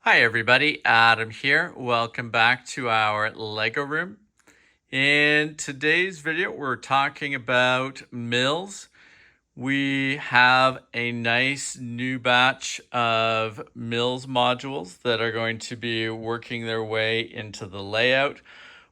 Hi everybody, Adam here. Welcome back to our Lego room. In today's video, we're talking about MILS. We have a nice new batch of MILS modules that are going to be working their way into the layout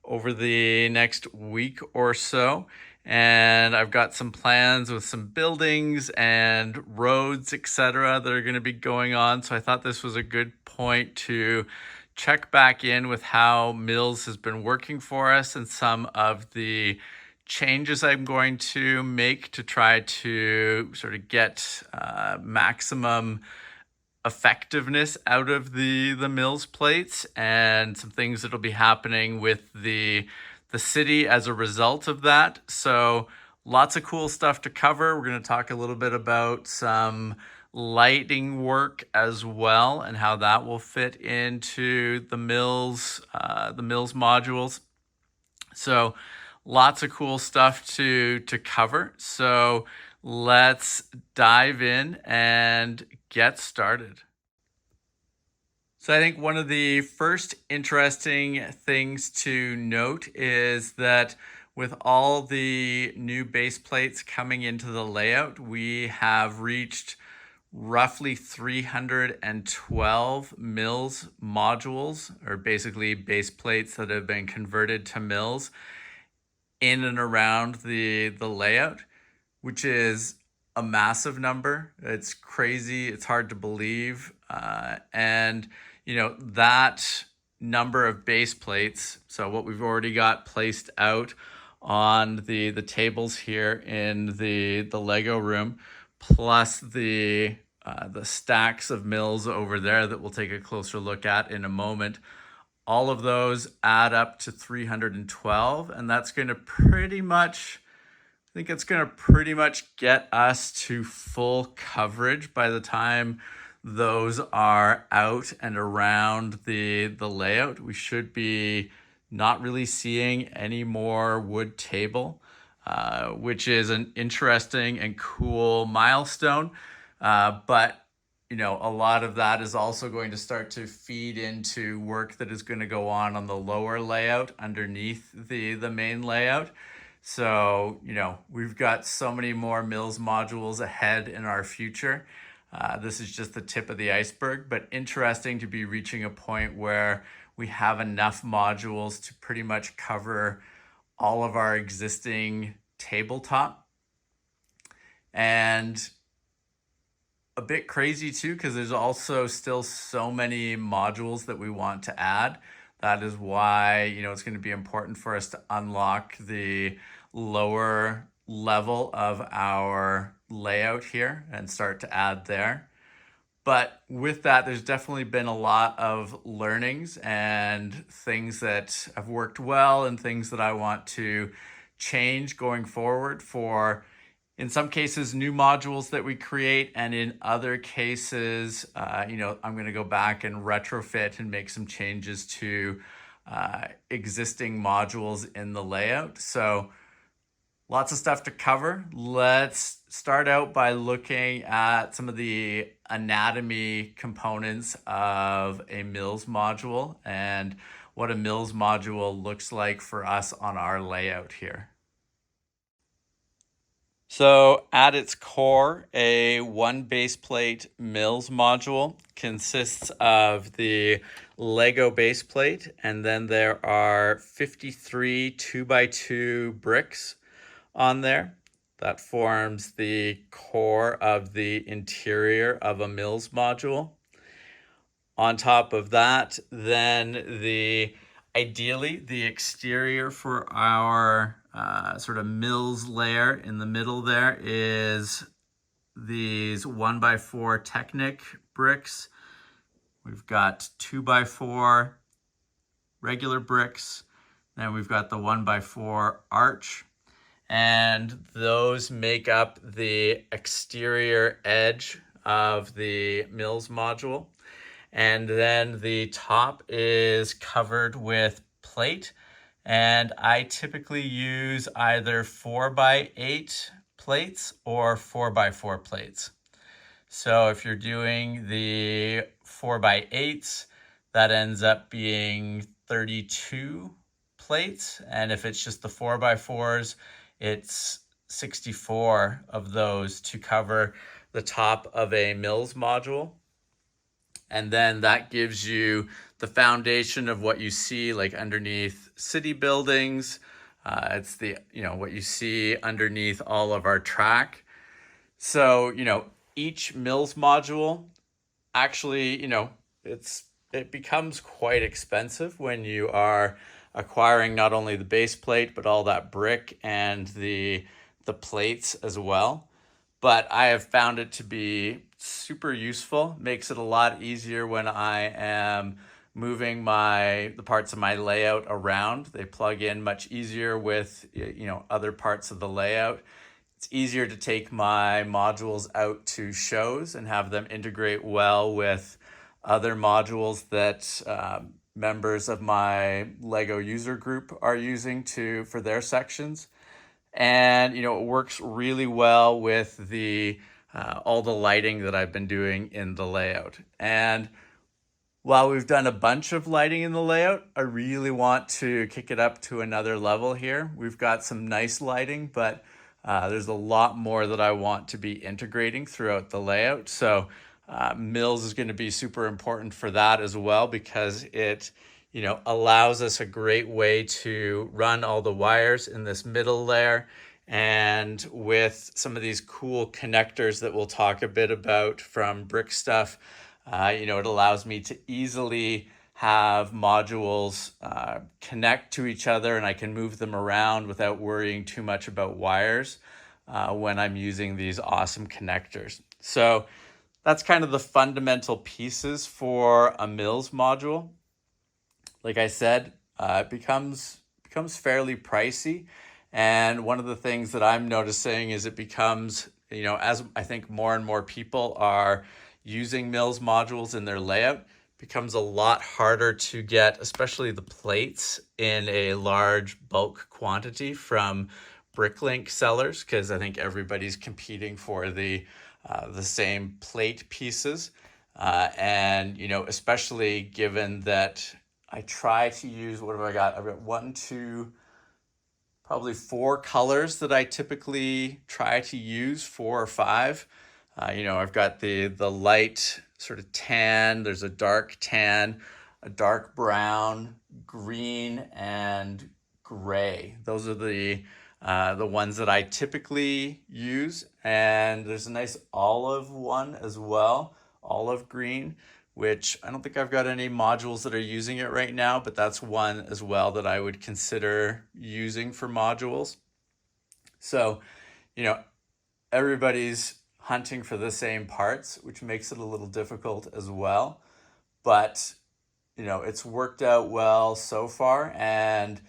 over the next week or so. And I've got some plans with some buildings and roads, etc., that are going to be going on. So I thought this was a good point to check back in with how MILS has been working for us and some of the changes I'm going to make to try to sort of get maximum effectiveness out of the MILS plates, and some things that'll be happening with the city as a result of that. So lots of cool stuff to cover. We're going to talk a little bit about some lighting work as well and how that will fit into the MILS modules. So lots of cool stuff to cover. So let's dive in and get started. So I think one of the first interesting things to note is that with all the new base plates coming into the layout, we have reached roughly 312 MILS modules, or basically base plates that have been converted to MILS in and around the layout, which is a massive number. It's crazy. It's hard to believe. And, that number of base plates, so what we've already got placed out on the tables here in the Lego room, plus the stacks of MILS over there that we'll take a closer look at in a moment. All of those add up to 312, and that's going to pretty much, I think it's going to pretty much get us to full coverage by the time those are out and around the layout. We should be not really seeing any more wood table, which is an interesting and cool milestone. But a lot of that is also going to start to feed into work that is going to go on the lower layout underneath the main layout. So, we've got so many more MILS modules ahead in our future. This is just the tip of the iceberg, but interesting to be reaching a point where we have enough modules to pretty much cover all of our existing tabletop. And a bit crazy too, because there's also still so many modules that we want to add. That is why, it's going to be important for us to unlock the lower level of our layout here and start to add there. But with that, there's definitely been a lot of learnings and things that have worked well and things that I want to change going forward for, in some cases, new modules that we create, and in other cases, I'm going to go back and retrofit and make some changes to existing modules in the layout. So lots of stuff to cover. Let's start out by looking at some of the anatomy components of a MILS module and what a MILS module looks like for us on our layout here. So at its core, a one base plate MILS module consists of the Lego base plate, and then there are 53 2x2 bricks on there. That forms the core of the interior of a MILS module. On top of that, then ideally the exterior for our sort of MILS layer in the middle there is these 1x4 Technic bricks. We've got 2x4 regular bricks. Then we've got the 1x4 arch. And those make up the exterior edge of the MILS module. And then the top is covered with plate. And I typically use either 4x8 plates or 4x4 plates. So if you're doing the 4x8s, that ends up being 32 plates. And if it's just the 4x4s, it's 64 of those to cover the top of a MILS module. And then that gives you the foundation of what you see like underneath city buildings. It's the, what you see underneath all of our track. So, each MILS module actually, it becomes quite expensive when you are acquiring not only the base plate, but all that brick and the plates as well. But I have found it to be super useful. Makes it a lot easier when I am moving the parts of my layout around. They plug in much easier with other parts of the layout. It's easier to take my modules out to shows and have them integrate well with other modules that members of my Lego user group are using for their sections. And it works really well with the all the lighting that I've been doing in the layout. And while we've done a bunch of lighting in the layout, I really want to kick it up to another level here. We've got some nice lighting, but there's a lot more that I want to be integrating throughout the layout. So MILS is going to be super important for that as well, because it allows us a great way to run all the wires in this middle layer. And with some of these cool connectors that we'll talk a bit about from Brick Stuff, it allows me to easily have modules connect to each other, and I can move them around without worrying too much about wires when I'm using these awesome connectors. So that's kind of the fundamental pieces for a MILS module. Like I said, it becomes fairly pricey. And one of the things that I'm noticing is it becomes, as I think more and more people are using MILS modules in their layout, becomes a lot harder to get, especially the plates, in a large bulk quantity from Bricklink sellers, because I think everybody's competing for the same plate pieces. And, especially given that I try to use, what have I got? I've got 1, 2, probably 4 colors that I typically try to use, 4 or 5. I've got the light sort of tan, there's a dark tan, a dark brown, green, and gray. Those are the ones that I typically use. And there's a nice olive one as well, olive green, which I don't think I've got any modules that are using it right now, but that's one as well that I would consider using for modules. So, everybody's hunting for the same parts, which makes it a little difficult as well. But, it's worked out well so far. And,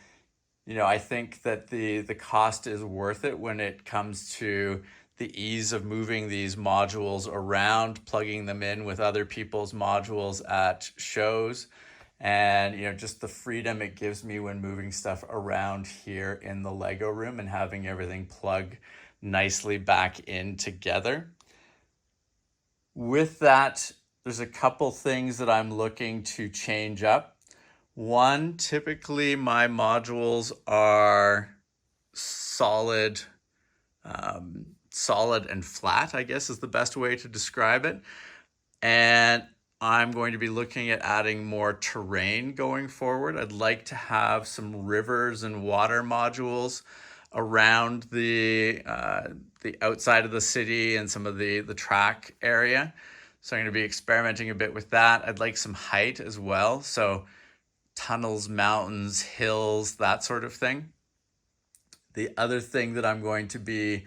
I think that the cost is worth it when it comes to the ease of moving these modules around, plugging them in with other people's modules at shows, and just the freedom it gives me when moving stuff around here in the Lego room and having everything plug nicely back in together. With that, there's a couple things that I'm looking to change up. One, typically my modules are solid and flat, I guess is the best way to describe it. And I'm going to be looking at adding more terrain going forward. I'd like to have some rivers and water modules around the outside of the city and some of the track area. So I'm going to be experimenting a bit with that. I'd like some height as well. So tunnels, mountains, hills, that sort of thing. The other thing that I'm going to be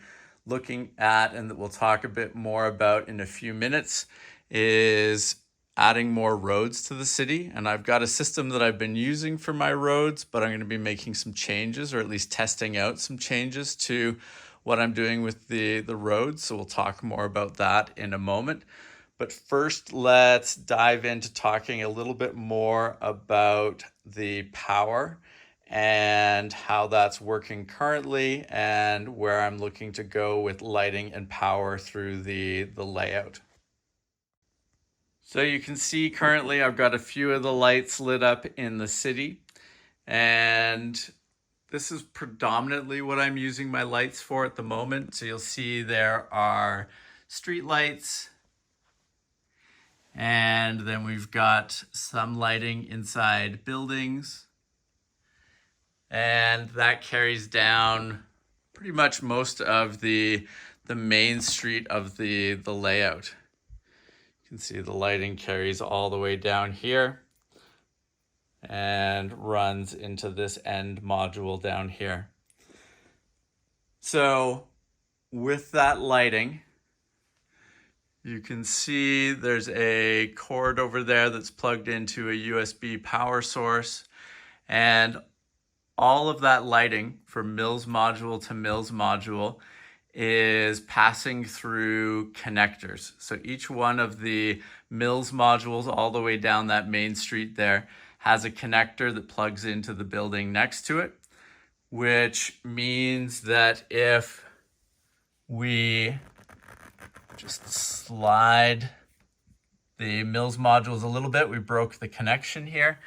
looking at, and that we'll talk a bit more about in a few minutes, is adding more roads to the city. And I've got a system that I've been using for my roads, but I'm going to be making some changes, or at least testing out some changes to what I'm doing with the roads. So we'll talk more about that in a moment. But first, let's dive into talking a little bit more about the power and how that's working currently and where I'm looking to go with lighting and power through the layout. So you can see currently I've got a few of the lights lit up in the city, and this is predominantly what I'm using my lights for at the moment. So you'll see there are street lights, and then we've got some lighting inside buildings, and that carries down pretty much most of the main street of the layout. You can see the lighting carries all the way down here and runs into this end module down here. So with that lighting, you can see there's a cord over there that's plugged into a USB power source, and all of that lighting from MILS module to MILS module is passing through connectors. So each one of the MILS modules all the way down that main street there has a connector that plugs into the building next to it, which means that if we just slide the MILS modules a little bit, we broke the connection here.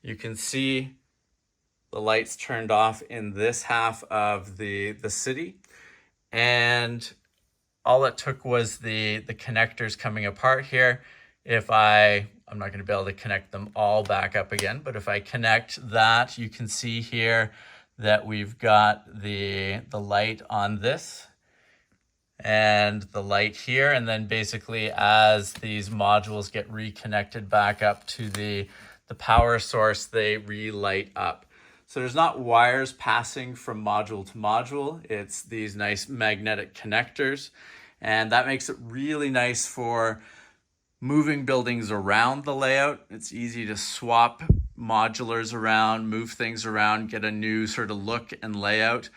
You can see the lights turned off in this half of the city, and all it took was the connectors coming apart here. If I'm not going to be able to connect them all back up again, but if I connect that, you can see here that we've got the light on this and the light here, and then basically as these modules get reconnected back up to the power source, they relight up. So there's not wires passing from module to module, it's these nice magnetic connectors, and that makes it really nice for moving buildings around the layout. It's easy to swap modulars around, move things around, get a new sort of look and layout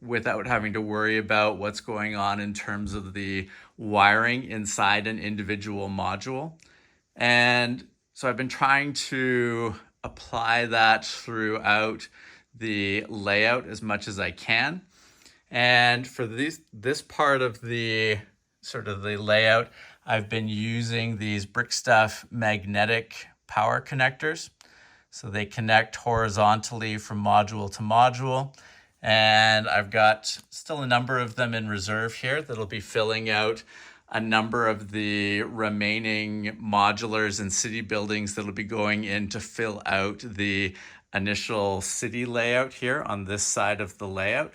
without having to worry about what's going on in terms of the wiring inside an individual module. And so I've been trying to apply that throughout the layout as much as I can. And for this part of the sort of the layout, I've been using these Brickstuff magnetic power connectors. So they connect horizontally from module to module. And I've got still a number of them in reserve here that'll be filling out a number of the remaining modulars and city buildings that'll be going in to fill out the initial city layout here on this side of the layout.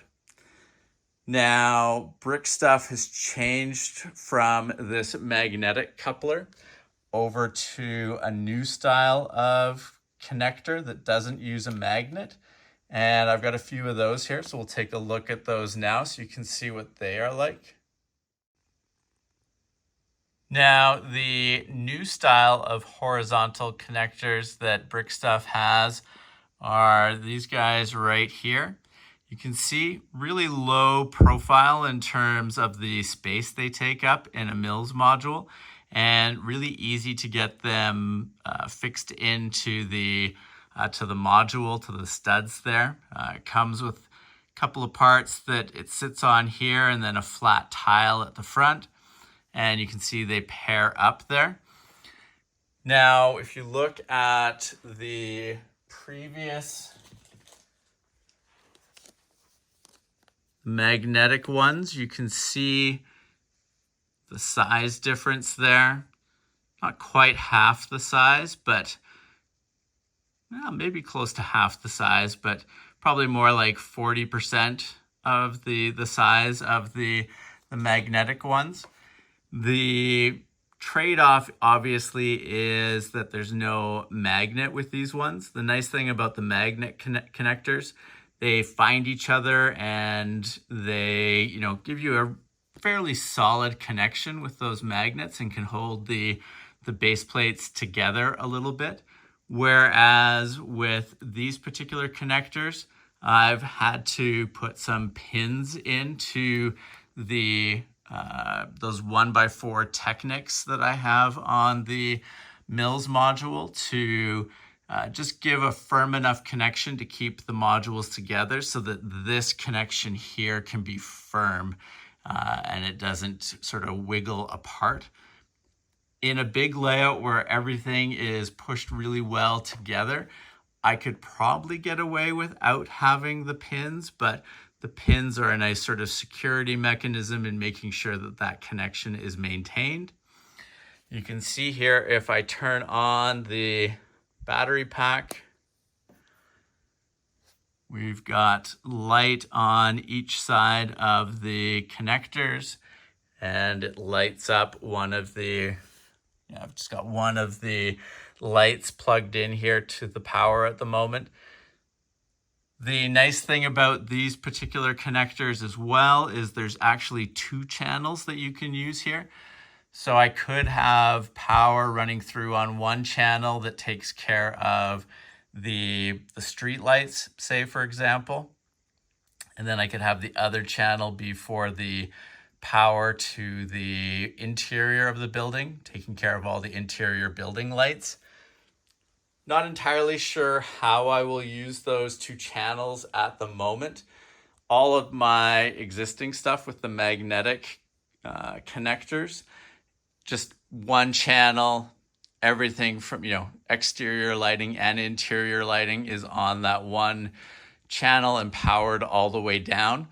Now, Brickstuff has changed from this magnetic coupler over to a new style of connector that doesn't use a magnet. And I've got a few of those here, so we'll take a look at those now so you can see what they are like. Now, the new style of horizontal connectors that Brickstuff has are these guys right here. You can see really low profile in terms of the space they take up in a MILS module, and really easy to get them fixed into the module, to the studs there. It comes with a couple of parts that it sits on here and then a flat tile at the front. And you can see they pair up there. Now, if you look at the previous magnetic ones, you can see the size difference there. Not quite half the size, but well, maybe close to half the size, but probably more like 40% of the size of the magnetic ones. The trade-off obviously is that there's no magnet with these ones. The nice thing about the magnet connectors, they find each other and they, give you a fairly solid connection with those magnets and can hold the base plates together a little bit. Whereas with these particular connectors, I've had to put some pins into the those 1x4 Technics that I have on the MILS module to just give a firm enough connection to keep the modules together so that this connection here can be firm and it doesn't sort of wiggle apart. in a big layout where everything is pushed really well together, I could probably get away without having the pins, but the pins are a nice sort of security mechanism in making sure that that connection is maintained. You can see here, if I turn on the battery pack, we've got light on each side of the connectors, and it lights up one of the, I've just got one of the lights plugged in here to the power at the moment. The nice thing about these particular connectors as well is there's actually 2 channels that you can use here. So I could have power running through on one channel that takes care of the street lights, say, for example. And then I could have the other channel be for the power to the interior of the building, taking care of all the interior building lights. Not entirely sure how I will use those 2 channels at the moment. All of my existing stuff with the magnetic connectors, just one channel, everything from, exterior lighting and interior lighting is on that one channel and powered all the way down.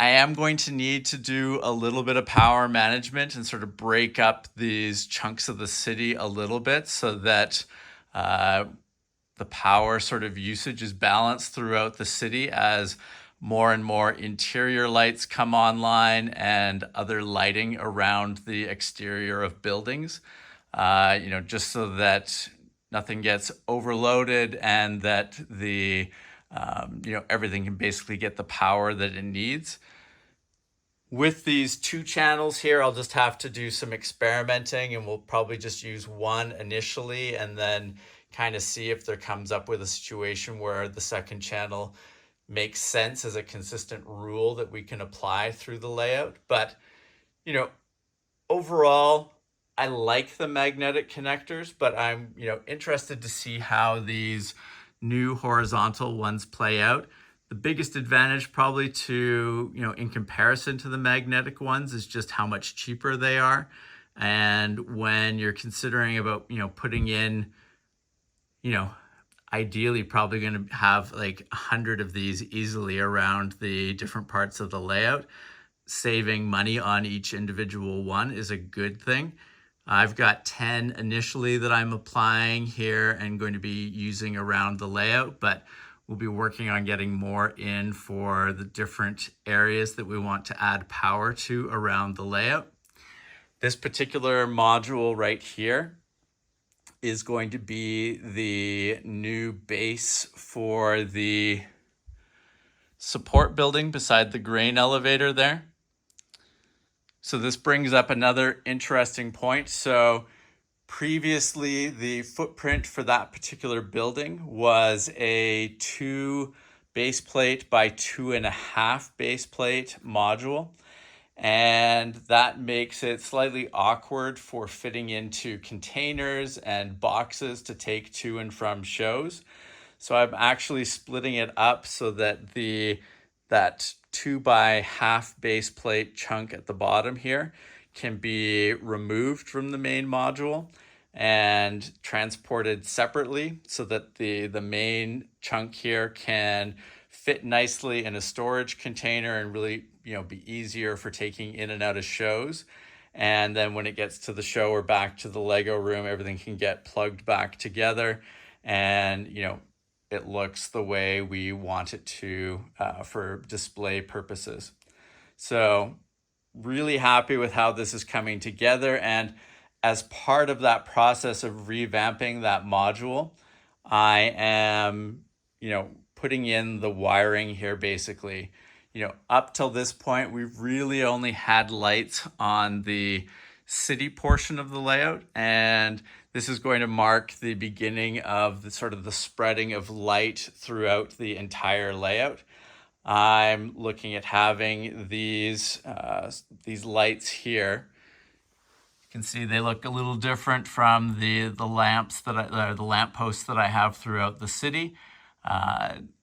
I am going to need to do a little bit of power management and sort of break up these chunks of the city a little bit so that the power sort of usage is balanced throughout the city as more and more interior lights come online and other lighting around the exterior of buildings, just so that nothing gets overloaded and that the, everything can basically get the power that it needs. With these 2 channels here, I'll just have to do some experimenting, and we'll probably just use one initially and then kind of see if there comes up with a situation where the second channel makes sense as a consistent rule that we can apply through the layout. But, overall, I like the magnetic connectors, but I'm, interested to see how these new horizontal ones play out. The biggest advantage probably to, in comparison to the magnetic ones is just how much cheaper they are. And when you're considering about, putting in, ideally probably going to have like 100 of these easily around the different parts of the layout. Saving money on each individual one is a good thing. I've got 10 initially that I'm applying here and going to be using around the layout, but we'll be working on getting more in for the different areas that we want to add power to around the layout. This particular module right here is going to be the new base for the support building beside the grain elevator there. So this brings up another interesting point. So previously, the footprint for that particular building was a 2 base plate by 2.5 base plate module. And that makes it slightly awkward for fitting into containers and boxes to take to and from shows. So I'm actually splitting it up so that that 2x1/2 base plate chunk at the bottom here can be removed from the main module and transported separately so that the main chunk here can fit nicely in a storage container and really, be easier for taking in and out of shows. And then when it gets to the show or back to the Lego room, everything can get plugged back together and, it looks the way we want it to for display purposes. So really happy with how this is coming together. And as part of that process of revamping that module, I am, putting in the wiring here basically. Up till this point, we've really only had lights on the city portion of the layout, and this is going to mark the beginning of the sort of the spreading of light throughout the entire layout. I'm looking at having these lights here. You can see they look a little different from the lamps the lamp posts that I have throughout the city.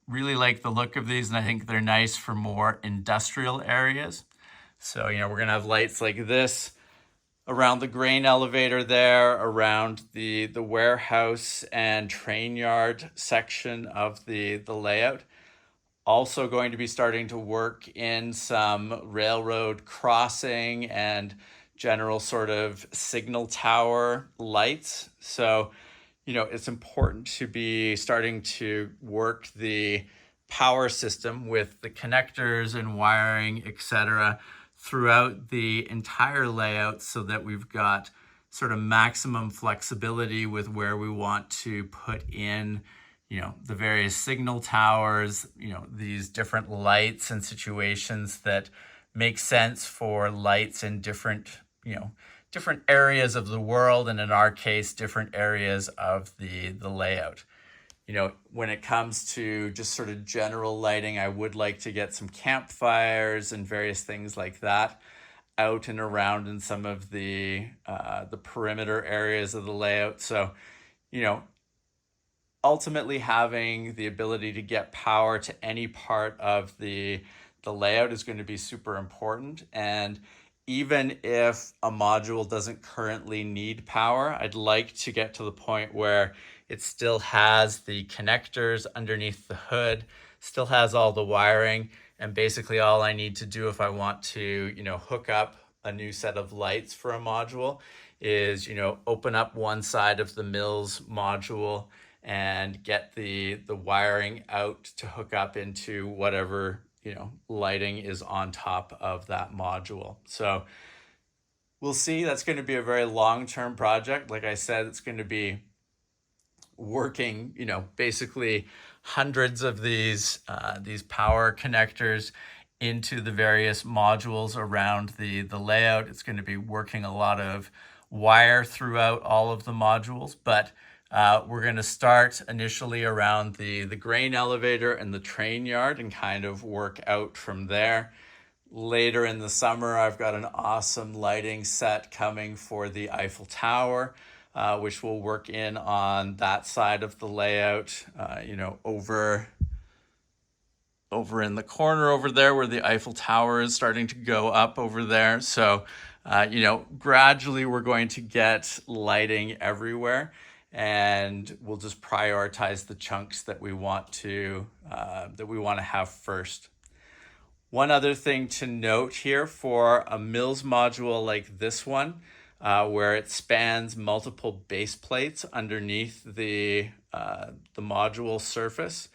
Really like the look of these, and I think they're nice for more industrial areas. So, we're gonna have lights like this around the grain elevator there, around the warehouse and train yard section of the layout. Also going to be starting to work in some railroad crossing and general sort of signal tower lights. So, it's important to be starting to work the power system with the connectors and wiring, etc., throughout the entire layout so that we've got sort of maximum flexibility with where we want to put in the various signal towers, these different lights and situations that make sense for lights in different areas of the world, and in our case, different areas of the layout. When it comes to just sort of general lighting, I would like to get some campfires and various things like that out and around in some of the perimeter areas of the layout. So, ultimately having the ability to get power to any part of the layout is going to be super important. And even if a module doesn't currently need power, I'd like to get to the point where it still has the connectors underneath the hood, still has all the wiring, and basically all I need to do if I want to, hook up a new set of lights for a module is, open up one side of the MILS module and get the wiring out to hook up into whatever lighting is on top of that module. So we'll see. That's going to be a very long-term project. Like I said, it's going to be working basically hundreds of these power connectors into the various modules around the layout. It's going to be working a lot of wire throughout all of the modules, but we're going to start initially around the grain elevator and the train yard and kind of work out from there. Later in the summer, I've got an awesome lighting set coming for the Eiffel Tower, which will work in on that side of the layout, over in the corner over there where the Eiffel Tower is starting to go up over there. So, gradually we're going to get lighting everywhere, and we'll just prioritize the chunks that we want to have first. One other thing to note here for a MILS module like this one, where it spans multiple base plates underneath the module surface,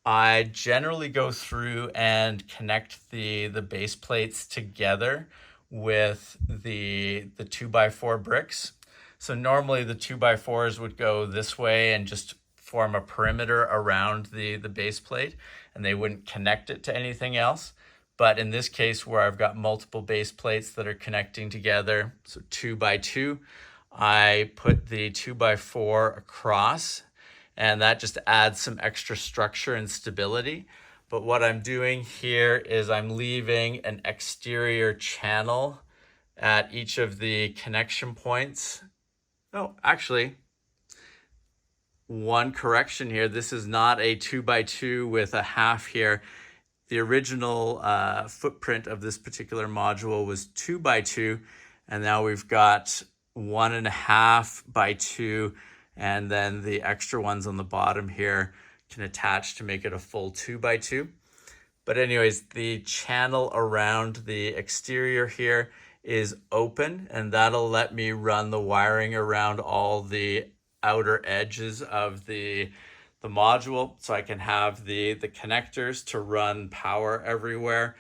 I generally go through and connect the base plates together with the 2x4 bricks. So normally the 2x4s would go this way and just form a perimeter around the base plate, and they wouldn't connect it to anything else. But in this case, where I've got multiple base plates that are connecting together, so 2x2, I put the 2x4 across, and that just adds some extra structure and stability. But what I'm doing here is I'm leaving an exterior channel at each of the connection points. Oh, actually, one correction here. This is not a 2x2 with a half here. The original footprint of this particular module was 2x2, and now we've got 1.5x2, and then the extra ones on the bottom here can attach to make it a full 2x2. But anyways, the channel around the exterior here is open, and that'll let me run the wiring around all the outer edges of the module, so I can have the connectors to run power everywhere.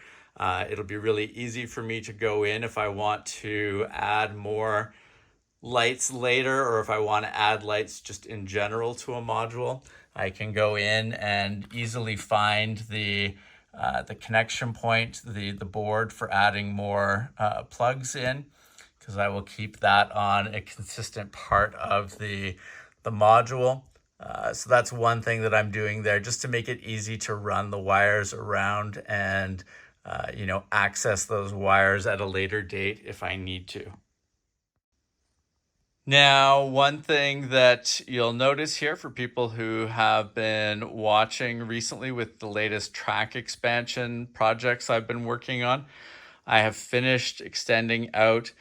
It'll be really easy for me to go in if I want to add more lights later, or if I want to add lights just in general to a module. I can go in and easily find the connection point, the board for adding more plugs in, because I will keep that on a consistent part of the module. So that's one thing that I'm doing there, just to make it easy to run the wires around and access those wires at a later date if I need to. Now, one thing that you'll notice here for people who have been watching recently with the latest track expansion projects I've been working on, I have finished extending out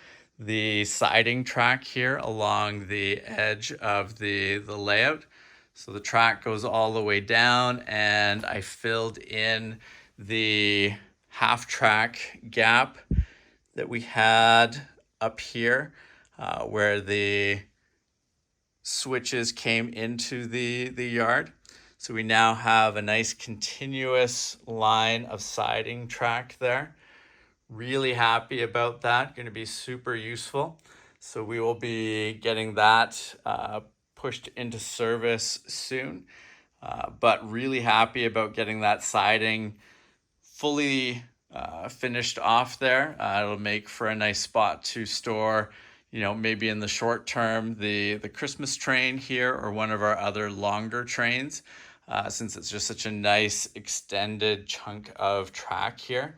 the siding track here along the edge of the layout. So the track goes all the way down, and I filled in the half track gap that we had up here where the switches came into the yard. So we now have a nice continuous line of siding track there. Really happy about that. Going to be super useful. So we will be getting that pushed into service soon. But really happy about getting that siding fully finished off there. It'll make for a nice spot to store, maybe in the short term, the Christmas train here or one of our other longer trains, since it's just such a nice extended chunk of track here.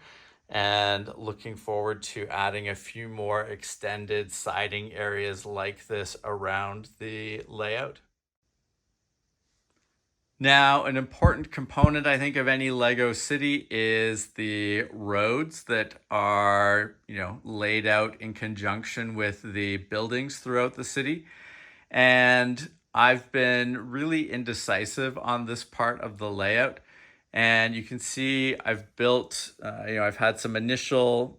And looking forward to adding a few more extended siding areas like this around the layout. Now, an important component, I think, of any Lego city is the roads that are, laid out in conjunction with the buildings throughout the city. And I've been really indecisive on this part of the layout. And you can see I've built, I've had some initial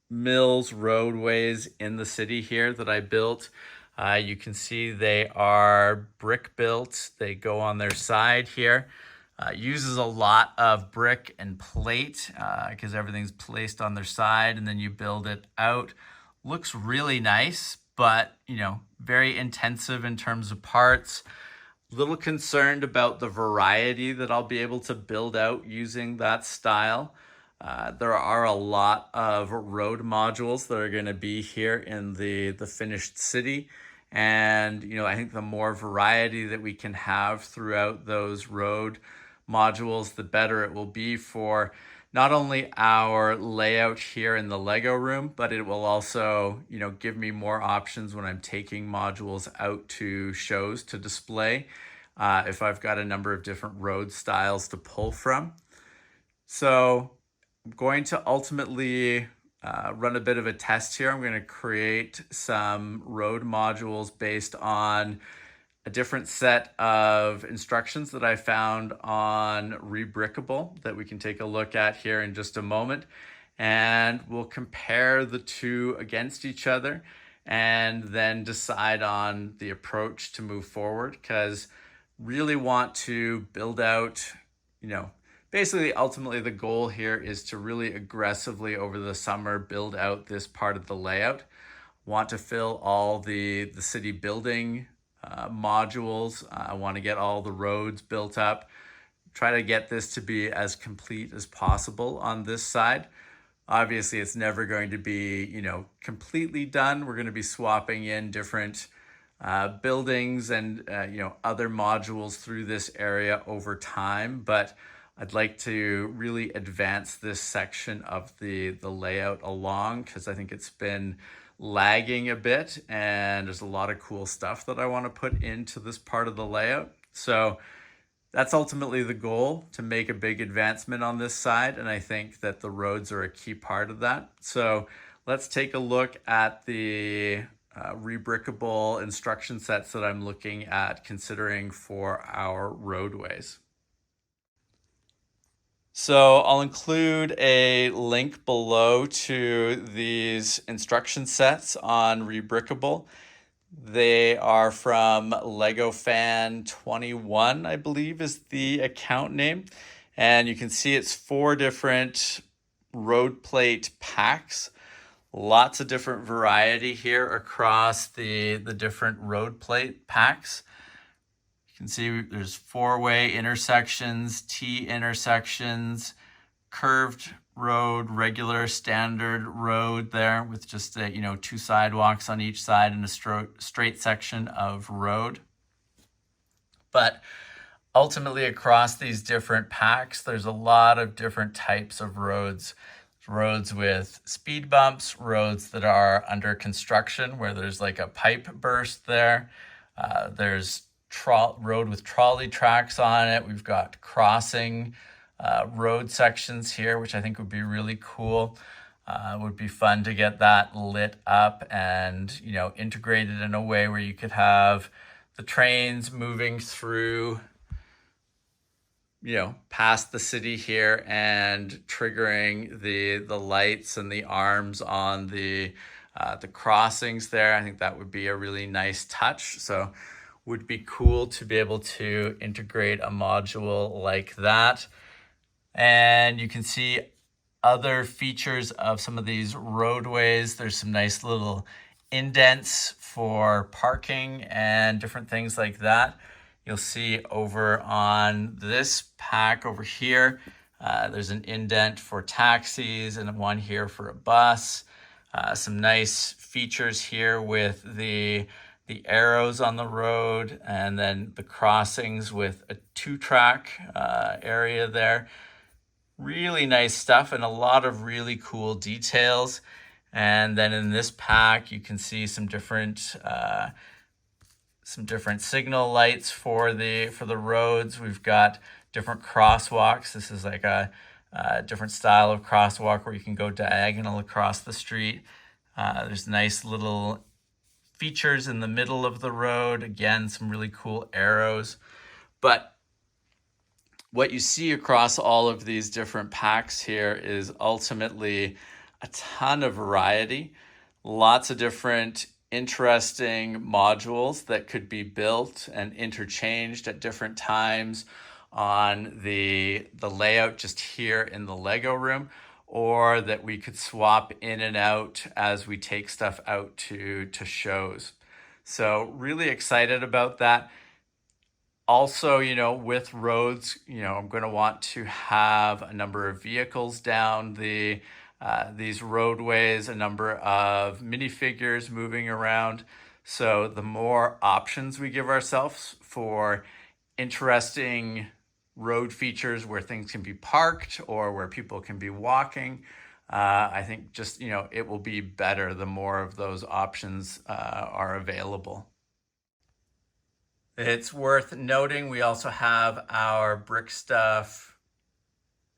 MILS roadways in the city here that I built. You can see they are brick built. They go on their side here. Uses a lot of brick and plate because everything's placed on their side, and then you build it out. Looks really nice, but very intensive in terms of parts. Little concerned about the variety that I'll be able to build out using that style. There are a lot of road modules that are going to be here in the finished city. And, I think the more variety that we can have throughout those road modules, the better it will be for not only our layout here in the Lego room, but it will also, give me more options when I'm taking modules out to shows to display, if I've got a number of different road styles to pull from. So I'm going to ultimately run a bit of a test here. I'm going to create some road modules based on a different set of instructions that I found on Rebrickable that we can take a look at here in just a moment. And we'll compare the two against each other and then decide on the approach to move forward, because really want to build out, basically, ultimately, the goal here is to really aggressively over the summer build out this part of the layout. Want to fill all the city building modules. I want to get all the roads built up. Try to get this to be as complete as possible on this side. Obviously, it's never going to be, completely done. We're going to be swapping in different buildings and, other modules through this area over time. But I'd like to really advance this section of the layout along, because I think it's been lagging a bit and there's a lot of cool stuff that I want to put into this part of the layout. So that's ultimately the goal, to make a big advancement on this side. And I think that the roads are a key part of that. So let's take a look at the Rebrickable instruction sets that I'm looking at considering for our roadways. So I'll include a link below to these instruction sets on Rebrickable. They are from Lego Fan 21, I believe is the account name. And you can see it's 4 different road plate packs. Lots of different variety here across the different road plate packs. You can see there's 4-way intersections, T intersections, curved road, regular standard road there with just 2 sidewalks on each side and a straight section of road. But ultimately across these different packs, there's a lot of different types of roads. Roads with speed bumps, roads that are under construction where there's like a pipe burst there. There's road with trolley tracks on it. We've got crossing road sections here, which I think would be really cool. It would be fun to get that lit up and, integrated in a way where you could have the trains moving through, past the city here and triggering the lights and the arms on the crossings there. I think that would be a really nice touch. So would be cool to be able to integrate a module like that. And you can see other features of some of these roadways. There's some nice little indents for parking and different things like that. You'll see over on this pack over here, there's an indent for taxis and one here for a bus. Some nice features here with the arrows on the road, and then the crossings with a 2-track area there. Really nice stuff and a lot of really cool details. And then in this pack, you can see some different signal lights for the roads. We've got different crosswalks. This is like a different style of crosswalk where you can go diagonal across the street. There's nice little features in the middle of the road. Again, some really cool arrows. But what you see across all of these different packs here is ultimately a ton of variety, lots of different interesting modules that could be built and interchanged at different times on the layout just here in the Lego room, or that we could swap in and out as we take stuff out to shows. So really excited about that. Also, with roads, I'm going to want to have a number of vehicles down these roadways, a number of minifigures moving around. So the more options we give ourselves for interesting road features where things can be parked or where people can be walking, I think just, it will be better the more of those options are available. It's worth noting we also have our brick stuff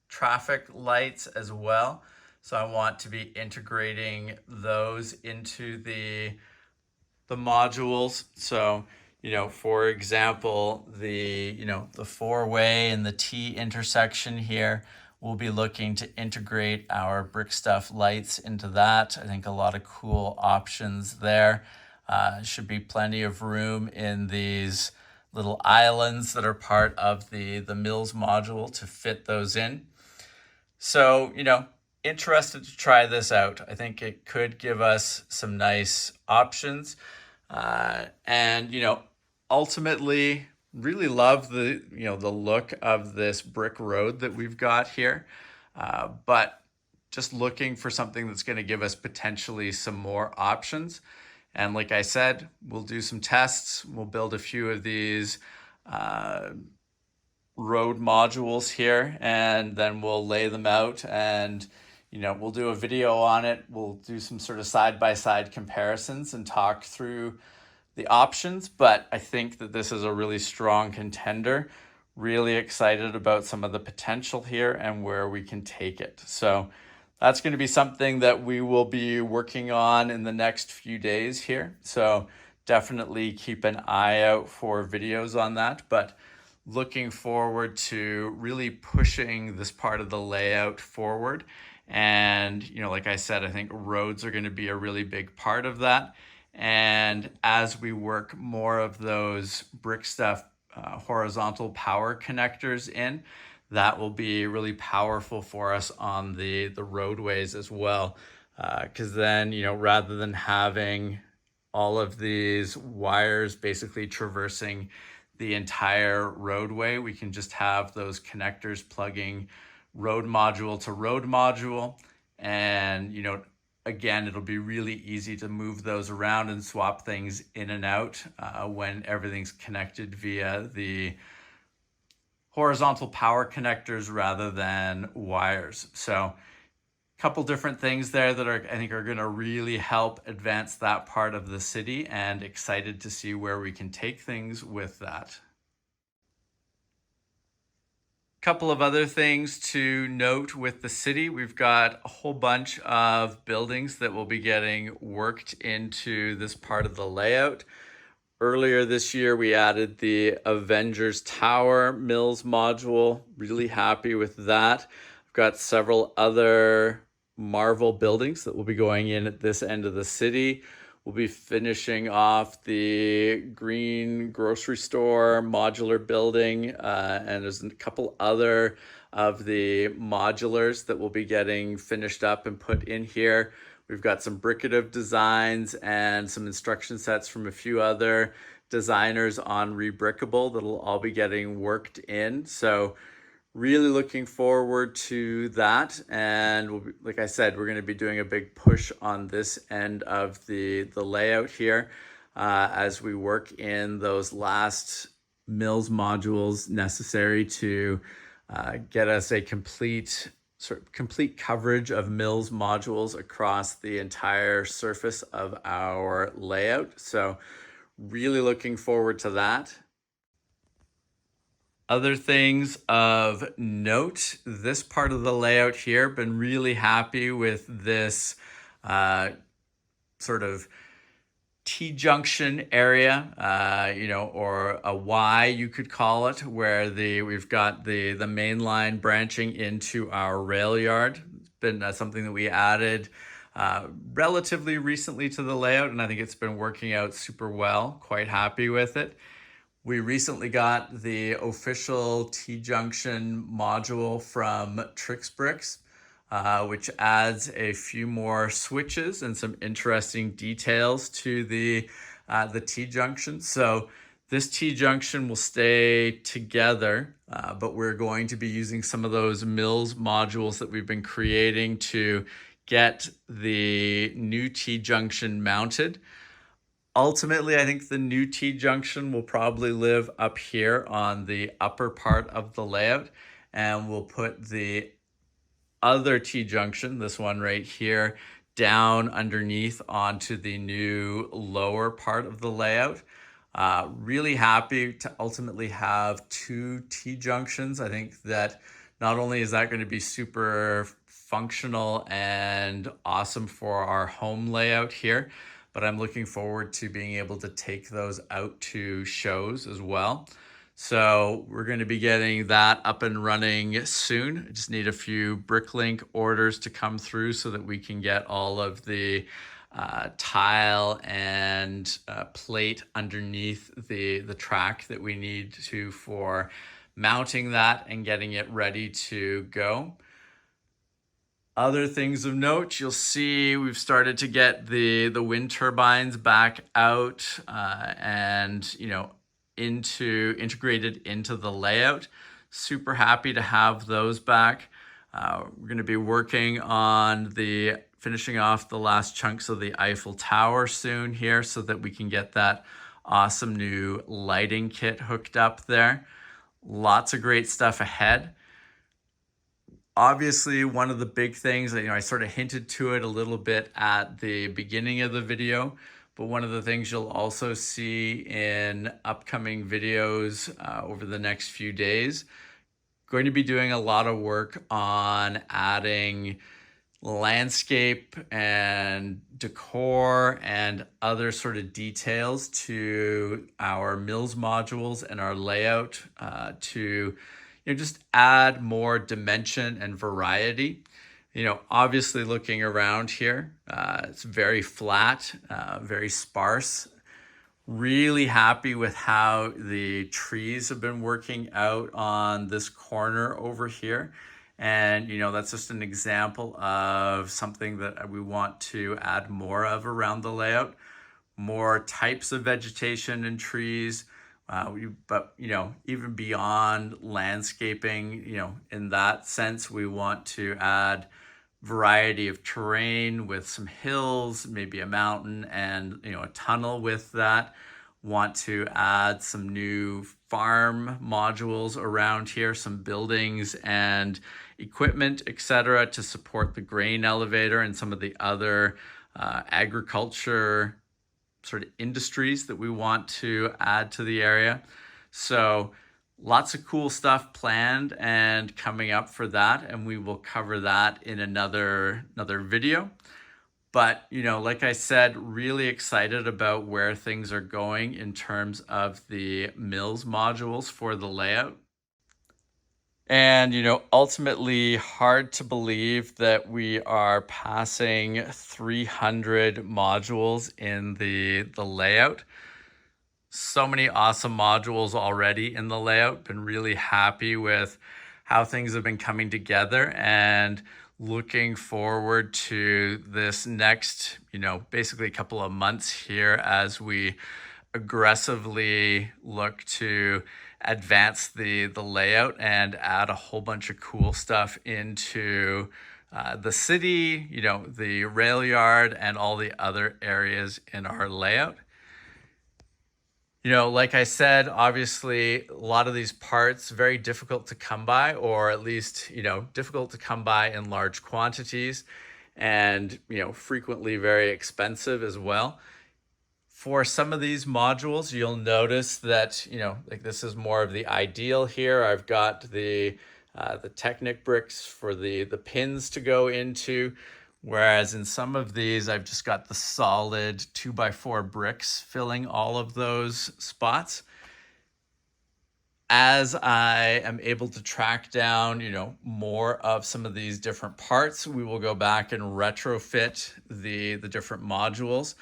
traffic lights as well. So I want to be integrating those into the modules. So, for example, the 4-way and the T intersection here, we'll be looking to integrate our brick stuff lights into that. I think a lot of cool options there. Should be plenty of room in these little islands that are part of the MILS module to fit those in. So, interested to try this out. I think it could give us some nice options. And, ultimately really love the look of this brick road that we've got here. But just looking for something that's going to give us potentially some more options. And like I said, we'll do some tests. We'll build a few of these road modules here, and then we'll lay them out and, we'll do a video on it. We'll do some sort of side-by-side comparisons and talk through the options. But I think that this is a really strong contender. Really excited about some of the potential here and where we can take it. So that's going to be something that we will be working on in the next few days here. So definitely keep an eye out for videos on that. But looking forward to really pushing this part of the layout forward. And, like I said, I think roads are going to be a really big part of that. And as we work more of those brick stuff horizontal power connectors in, that will be really powerful for us on the roadways as well. Because then, rather than having all of these wires basically traversing the entire roadway, we can just have those connectors plugging road module to road module. And, again, it'll be really easy to move those around and swap things in and out when everything's connected via the horizontal power connectors rather than wires. So a couple different things there that I think are going to really help advance that part of the city, and excited to see where we can take things with that. Couple of other things to note with the city. We've got a whole bunch of buildings that will be getting worked into this part of the layout. Earlier this year, we added the Avengers Tower MILS module. Really happy with that. I've got several other Marvel buildings that will be going in at this end of the city. We'll be finishing off the green grocery store modular building, and there's a couple other of the modulars that will be getting finished up and put in here. We've got some bricative designs and some instruction sets from a few other designers on Rebrickable that'll all be getting worked in. So really looking forward to that. And like I said, we're going to be doing a big push on this end of the layout here as we work in those last MILS modules necessary to get us a complete coverage of MILS modules across the entire surface of our layout. So really looking forward to that. Other things of note, this part of the layout here, been really happy with this sort of T-junction area, or a Y you could call it, where we've got the main line branching into our rail yard. It's been something that we added relatively recently to the layout, and I think it's been working out super well. Quite happy with it. We recently got the official T-junction module from Trix Bricks, which adds a few more switches and some interesting details to the T-junction. So this T-junction will stay together, but we're going to be using some of those MILS modules that we've been creating to get the new T-junction mounted. Ultimately, I think the new T-junction will probably live up here on the upper part of the layout, and we'll put the other T-junction, this one right here, down underneath onto the new lower part of the layout. Really happy to ultimately have two T-junctions. I think that not only is that going to be super functional and awesome for our home layout here, but I'm looking forward to being able to take those out to shows as well. So we're going to be getting that up and running soon. I just need a few Bricklink orders to come through so that we can get all of the tile and plate underneath the track that we need to for mounting that and getting it ready to go. Other things of note, you'll see we've started to get the wind turbines back out and integrated into the layout. Super happy to have those back. We're going to be working on finishing off the last chunks of the Eiffel Tower soon here so that we can get that awesome new lighting kit hooked up there. Lots of great stuff ahead. Obviously, one of the big things, I sort of hinted to it a little bit at the beginning of the video, but one of the things you'll also see in upcoming videos over the next few days, going to be doing a lot of work on adding landscape and decor and other sort of details to our MILS modules and our layout to just add more dimension and variety. Obviously looking around here, it's very flat, very sparse. Really happy with how the trees have been working out on this corner over here. And, that's just an example of something that we want to add more of around the layout. More types of vegetation and trees. But even beyond landscaping, in that sense, we want to add variety of terrain with some hills, maybe a mountain, and a tunnel with that. Want to add some new farm modules around here, some buildings and equipment, etc., to support the grain elevator and some of the other agriculture sort of industries that we want to add to the area. So lots of cool stuff planned and coming up for that, and we will cover that in another video. But, like I said, really excited about where things are going in terms of the MILS modules for the layout. And, ultimately hard to believe that we are passing 300 modules in the layout. So many awesome modules already in the layout. Been really happy with how things have been coming together and looking forward to this next, basically a couple of months here as we aggressively look to advance the layout and add a whole bunch of cool stuff into the city, the rail yard, and all the other areas in our layout. Like I said, obviously, a lot of these parts very difficult to come by, or at least, difficult to come by in large quantities, and, frequently very expensive as well. For some of these modules, you'll notice that, like this is more of the ideal here. I've got the Technic bricks for the pins to go into. Whereas in some of these, I've just got the solid 2x4 bricks filling all of those spots. As I am able to track down, more of some of these different parts, we will go back and retrofit the different modules.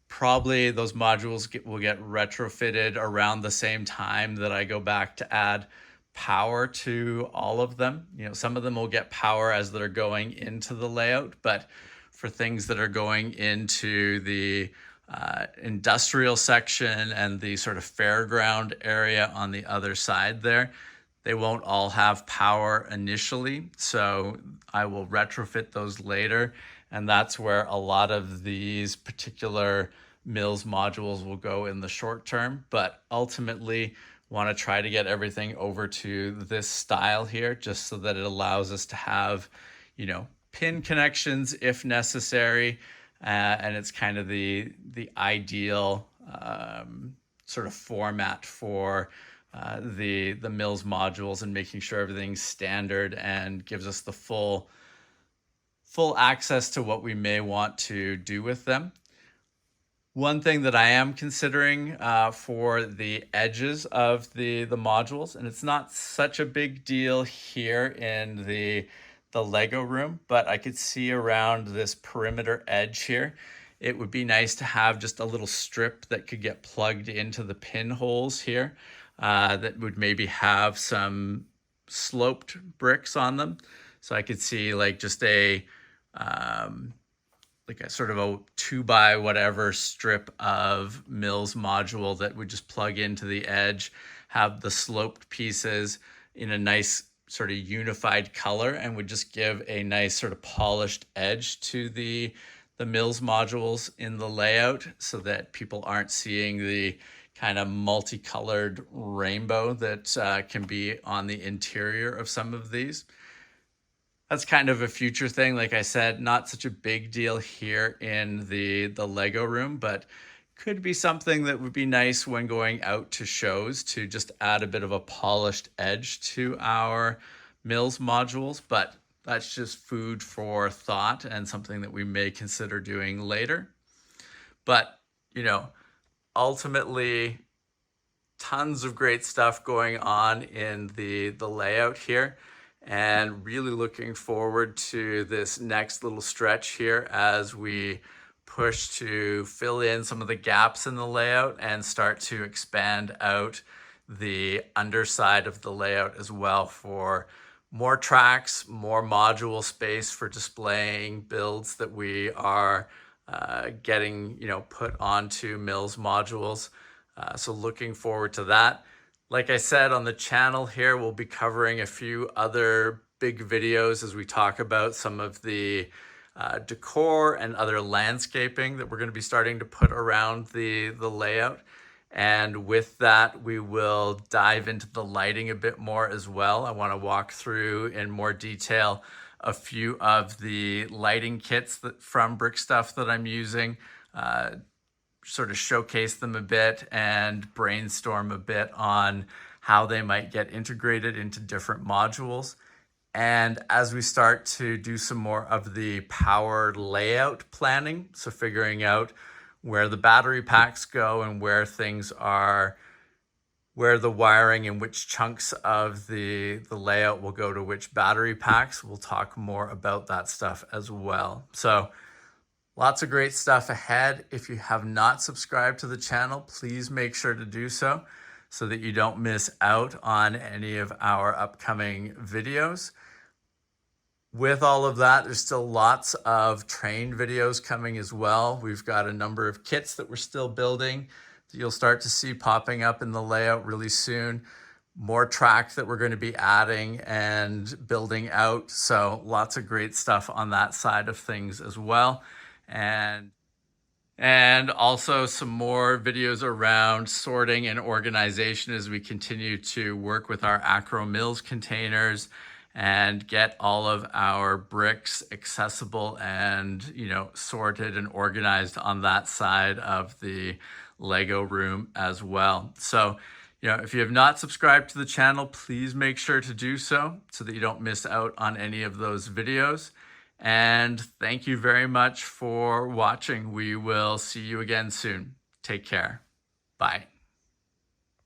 Probably those modules will get retrofitted around the same time that I go back to add power to all of them. Some of them will get power as they're going into the layout, but for things that are going into the industrial section and the sort of fairground area on the other side there, they won't all have power initially. So I will retrofit those later. And that's where a lot of these particular MILS modules will go in the short term. But ultimately, want to try to get everything over to this style here, just so that it allows us to have, pin connections if necessary. And it's kind of the ideal sort of format for the MILS modules, and making sure everything's standard and gives us the full access to what we may want to do with them. One thing that I am considering for the edges of the modules, and it's not such a big deal here in the Lego room, but I could see around this perimeter edge here, it would be nice to have just a little strip that could get plugged into the pinholes here that would maybe have some sloped bricks on them. So I could see like just a sort of a 2x whatever strip of MILS module that would just plug into the edge, have the sloped pieces in a nice sort of unified color, and would just give a nice sort of polished edge to the MILS modules in the layout, so that people aren't seeing the kind of multicolored rainbow that can be on the interior of some of these. That's kind of a future thing. Like I said, not such a big deal here in the Lego room, but could be something that would be nice when going out to shows, to just add a bit of a polished edge to our MILS modules. But that's just food for thought and something that we may consider doing later. But, ultimately, tons of great stuff going on in the layout here. And really looking forward to this next little stretch here as we push to fill in some of the gaps in the layout and start to expand out the underside of the layout as well, for more tracks, more module space for displaying builds that we are getting, put onto MILS modules. So looking forward to that. Like I said, on the channel here, we'll be covering a few other big videos as we talk about some of the decor and other landscaping that we're going to be starting to put around the layout. And with that, we will dive into the lighting a bit more as well. I want to walk through in more detail a few of the lighting kits from Brick Stuff that I'm using, sort of showcase them a bit and brainstorm a bit on how they might get integrated into different modules. And as we start to do some more of the power layout planning, so figuring out where the battery packs go and where things are, where the wiring and which chunks of the layout will go to which battery packs, we'll talk more about that stuff as well. So lots of great stuff ahead. If you have not subscribed to the channel, please make sure to do so that you don't miss out on any of our upcoming videos. With all of that, there's still lots of train videos coming as well. We've got a number of kits that we're still building that you'll start to see popping up in the layout really soon. More track that we're going to be adding and building out. So lots of great stuff on that side of things as well. And also some more videos around sorting and organization as we continue to work with our Acro MILS containers and get all of our bricks accessible and, sorted and organized on that side of the Lego room as well. So, if you have not subscribed to the channel, please make sure to do so that you don't miss out on any of those videos. And thank you very much for watching. We will see you again soon. Take care. Bye.